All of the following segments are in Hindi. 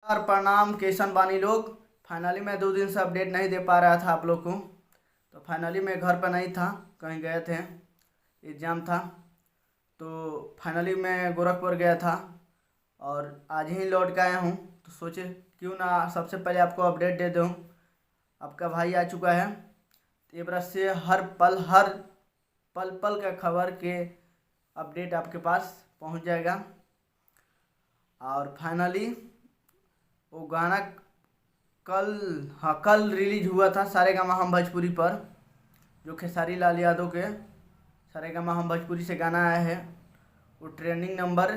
यार प्रणाम केशन बानी लोग। फाइनली मैं 2 दिन से अपडेट नहीं दे पा रहा था आप लोग को। तो फाइनली मैं घर पर नहीं था, कहीं गए थे, एग्ज़ाम था। तो फाइनली मैं गोरखपुर गया था और आज ही लौट के आया हूँ। तो सोचे क्यों ना सबसे पहले आपको अपडेट दे दूँ। आपका भाई आ चुका है। ये बरस से हर पल पल का खबर के अपडेट आपके पास पहुँच जाएगा। और फाइनली वो गाना कल, हाँ कल रिलीज हुआ था सारेगामा हम भोजपुरी पर, जो खेसारी लाल यादव के सारेगामा हम भोजपुरी से गाना आया है। वो ट्रेंडिंग नंबर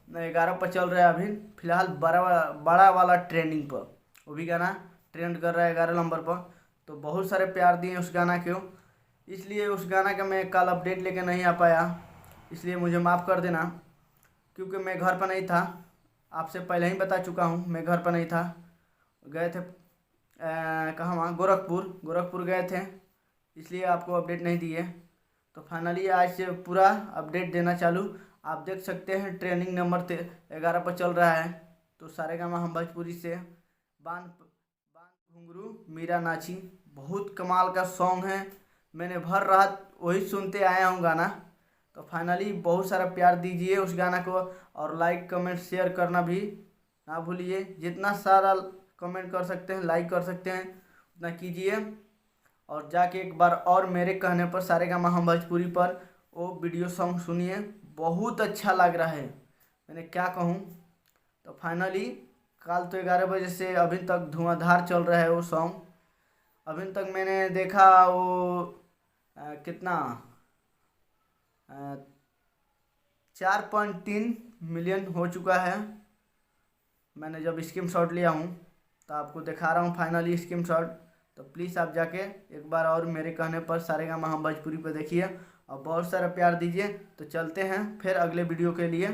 11 पर चल रहा है अभी फ़िलहाल, बड़ा वाला ट्रेंडिंग पर वो भी गाना ट्रेंड कर रहा है 11 नंबर पर। तो बहुत सारे प्यार दिए उस गाना को, इसलिए उस गाना का मैं कल अपडेट लेके नहीं आ पाया, इसलिए मुझे माफ़ कर देना। क्योंकि मैं घर पर नहीं था, आपसे पहले ही बता चुका हूँ, मैं घर पर नहीं था। गए थे कहाँ, वहाँ गोरखपुर गए थे, इसलिए आपको अपडेट नहीं दिए। तो फाइनली आज से पूरा अपडेट देना चालू। आप देख सकते हैं ट्रेंडिंग नंबर 11 पर चल रहा है। तो सारेगामा हम भोजपुरी से बांध बांध घुंघरू मीरा नाची, बहुत कमाल का सॉन्ग है। मैंने भर रात वही सुनते आया हूँ गाना। तो फाइनली बहुत सारा प्यार दीजिए उस गाना को, और लाइक कमेंट शेयर करना भी ना भूलिए। जितना सारा कमेंट कर सकते हैं, लाइक कर सकते हैं, उतना कीजिए। और जाके एक बार और मेरे कहने पर सारेगामा हम भोजपुरी पर वो वीडियो सॉन्ग सुनिए, बहुत अच्छा लग रहा है, मैंने क्या कहूँ। तो फाइनली कल तो 11 बजे से अभी तक धुआंधार चल रहा है वो सॉन्ग। अभी तक मैंने देखा वो कितना 4.3 मिलियन हो चुका है। मैंने जब स्क्रीन शॉट लिया हूँ तो आपको दिखा रहा हूँ फाइनली स्क्रीन शॉट। तो प्लीज़ आप जाके एक बार और मेरे कहने पर सारेगामा हम भोजपुरी पर देखिए और बहुत सारा प्यार दीजिए। तो चलते हैं फिर अगले वीडियो के लिए।